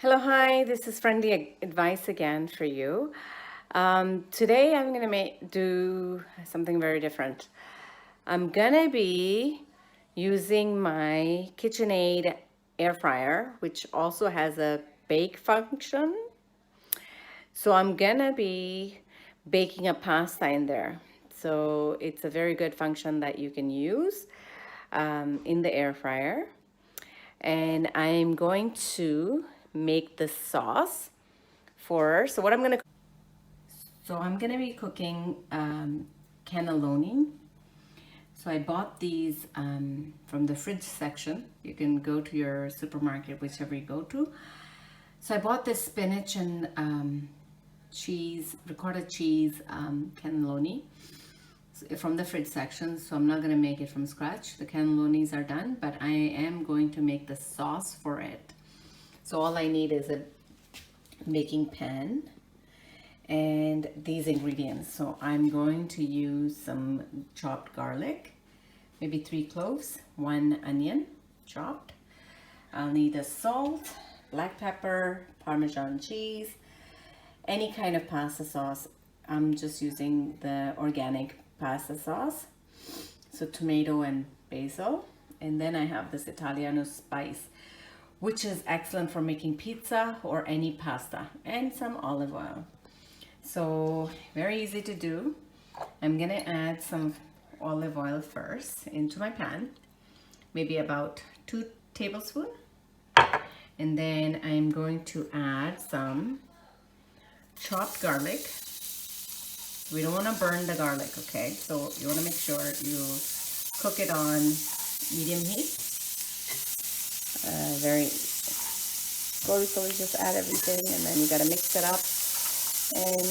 Hello, hi, this is Friendly Advice again for you. Today I'm going to do something very different. I'm going to be using my KitchenAid air fryer, which also has a bake function. So I'm going to be baking a pasta in there. So it's a very good function that you can use in the air fryer. And I'm going to make the sauce for, so what I'm gonna, so I'm gonna be cooking cannelloni. So I bought these from the fridge section. You can go to your supermarket, whichever you go to. So I bought this spinach and cheese, ricotta cheese cannelloni from the fridge section. So I'm not gonna make it from scratch. The cannelonis are done, but I am going to make the sauce for it. So all I need is a baking pan and these ingredients. So I'm going to use some chopped garlic, maybe 3 cloves, 1 onion chopped. I'll need a salt, black pepper, Parmesan cheese, any kind of pasta sauce. I'm just using the organic pasta sauce. So tomato and basil. And then I have this Italiano spice, which is excellent for making pizza or any pasta, and some olive oil. So very easy to do. I'm gonna add some olive oil first into my pan, maybe about 2 tablespoons. And then I'm going to add some chopped garlic. We don't want to burn the garlic, okay? So you want to make sure you cook it on medium heat. Very slowly, just add everything, and then you gotta mix it up. And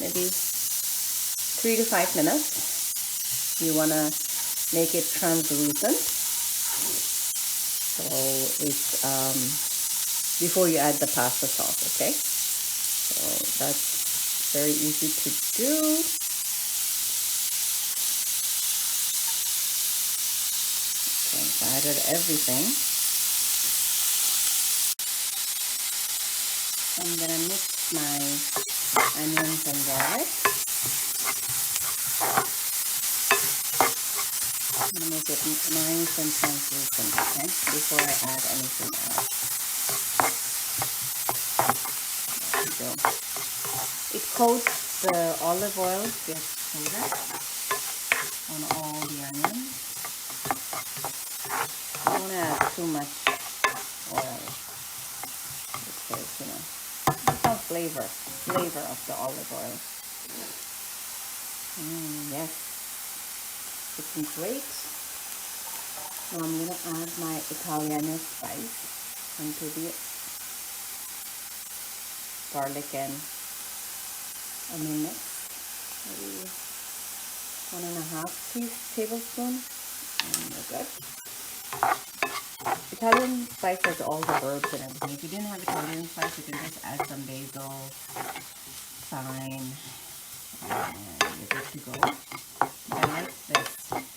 maybe 3 to 5 minutes. You wanna make it translucent. So it's before you add the pasta sauce, okay? So that's very easy to do. Okay, so I added everything. I'm gonna mix my onions and garlic. I'm gonna make it nice and translucent, okay, before I add anything else. There we go. It coats the olive oil, gets coated on all the onions. I don't want to add too much oil because, you know, it's all flavor of the olive oil. Yes, looking great. Now I'm gonna add my Italiano spice into the garlic and onion mix. Maybe 1.5 tablespoons, and we're good. Italian spice has all the herbs and everything. If you didn't have Italian spice, you can just add some basil, thyme, and you're good to go. I like this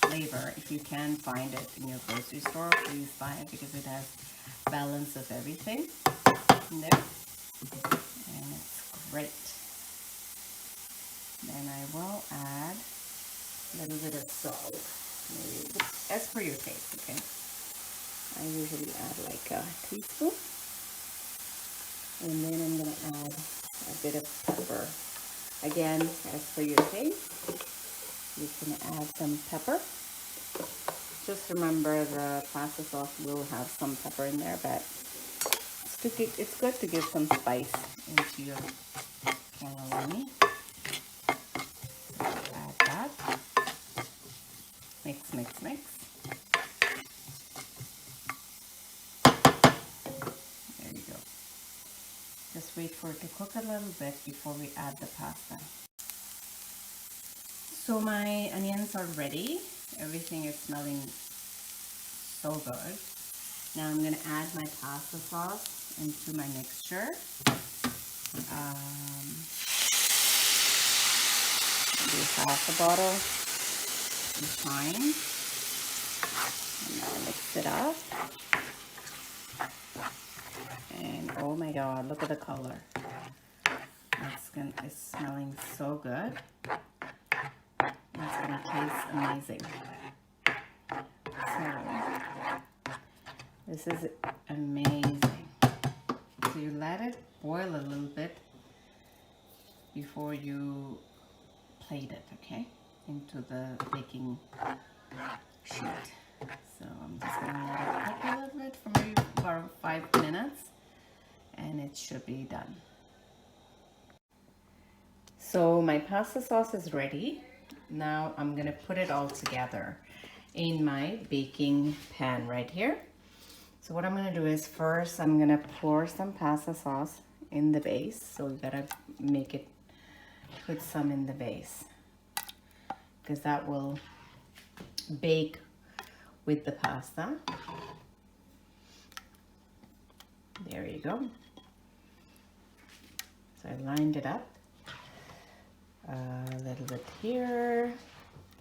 flavor. If you can find it in your grocery store, please buy it because it has balance of everything in there, and it's great. Then I will add a little bit of salt, maybe as per your taste, okay? I usually add like a teaspoon. And then I'm gonna add a bit of pepper. Again, as per your taste, you can add some pepper. Just remember the pasta sauce will have some pepper in there, but it's good to give some spice into your cannelloni. So add that. Mix. There you go. Just wait for it to cook a little bit before we add the pasta. So my onions are ready. Everything is smelling so good. Now I'm gonna add my pasta sauce into my mixture. Maybe half a bottle is fine. And now mix it up. And Oh my God, look at the color. It's smelling so good. It's gonna taste amazing. So, this is amazing. So you let it boil a little bit before you plate it, okay? Into the baking sheet. So I'm just gonna let it cook a little bit for maybe about 5 minutes, and it should be done. So my pasta sauce is ready. Now I'm gonna put it all together in my baking pan right here. So what I'm gonna do is first I'm gonna pour some pasta sauce in the base. So we gotta put some in the base, because that will bake with the pasta. There you go. So I lined it up a little bit here.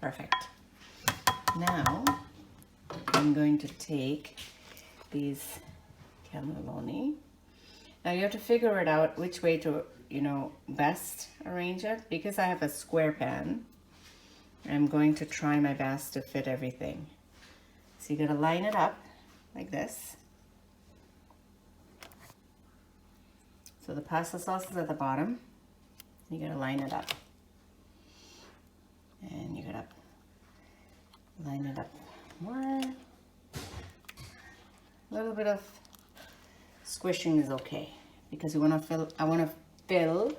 Perfect. Now I'm going to take these cannelloni. Now you have to figure it out which way to, best arrange it. Because I have a square pan, I'm going to try my best to fit everything. So you're gonna line it up like this. So the pasta sauce is at the bottom. You gotta line it up. And you gotta line it up more. A little bit of squishing is okay, because I wanna fill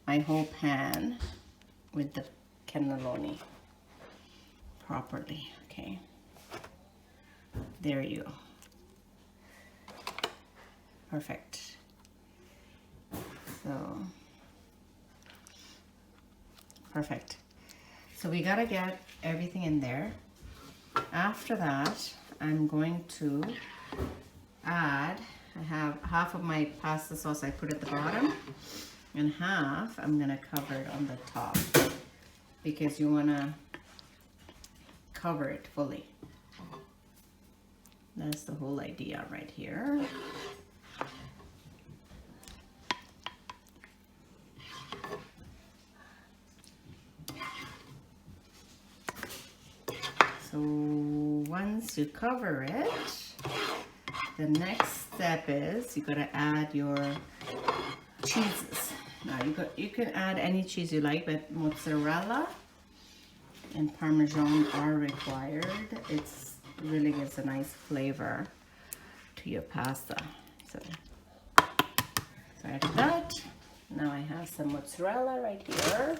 my whole pan with the cannelloni properly, okay? There you go. Perfect. So, perfect. So we gotta get everything in there. After that, I'm going to add, I have half of my pasta sauce I put at the bottom, and half I'm gonna cover it on the top, because you wanna cover it fully. That's the whole idea right here. So once you cover it, the next step is you gotta add your cheeses. Now you can add any cheese you like, but mozzarella and Parmesan are required. It's really gives a nice flavor to your pasta. So I did that. Now I have some mozzarella right here.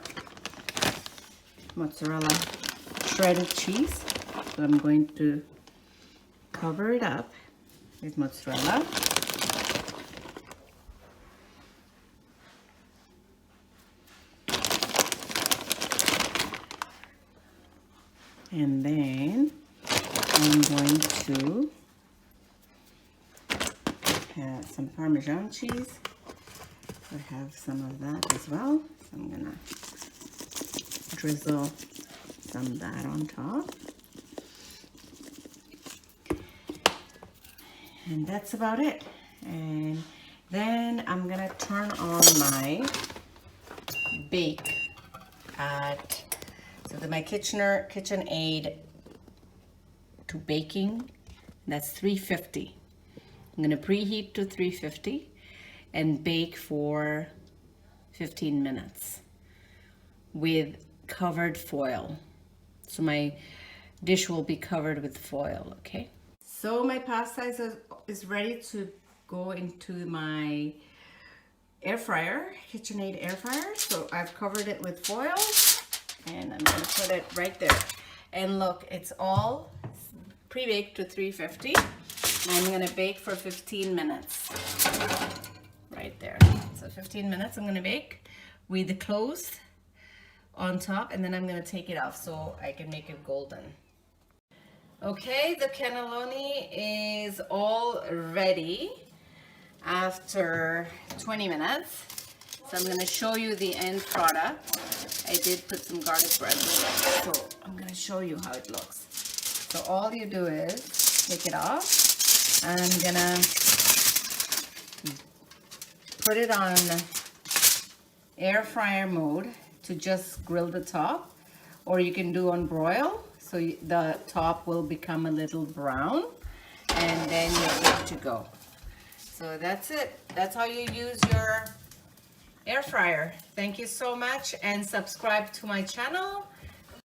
Mozzarella shredded cheese. So I'm going to cover it up with mozzarella. And then I'm going to add some Parmesan cheese. I have some of that as well. So I'm gonna drizzle some of that on top. And that's about it. And then I'm gonna turn on my bake at my KitchenAid to baking. That's 350. I'm gonna preheat to 350 and bake for 15 minutes with covered foil. So my dish will be covered with foil, okay? So my pasta is ready to go into my air fryer, KitchenAid air fryer. So I've covered it with foil, and I'm gonna put it right there. And look, it's all pre-baked to 350. I'm gonna bake for 15 minutes. Right there. So 15 minutes I'm gonna bake with the closed on top, and then I'm gonna take it off so I can make it golden. Okay, the cannelloni is all ready after 20 minutes. So I'm gonna show you the end product. I did put some garlic bread with it, so I'm gonna show you how it looks. So all you do is take it off. I'm gonna put it on air fryer mode to just grill the top, or you can do on broil, so the top will become a little brown, and then you're good to go. So that's it. That's how you use your air fryer. Thank you so much, and subscribe to my channel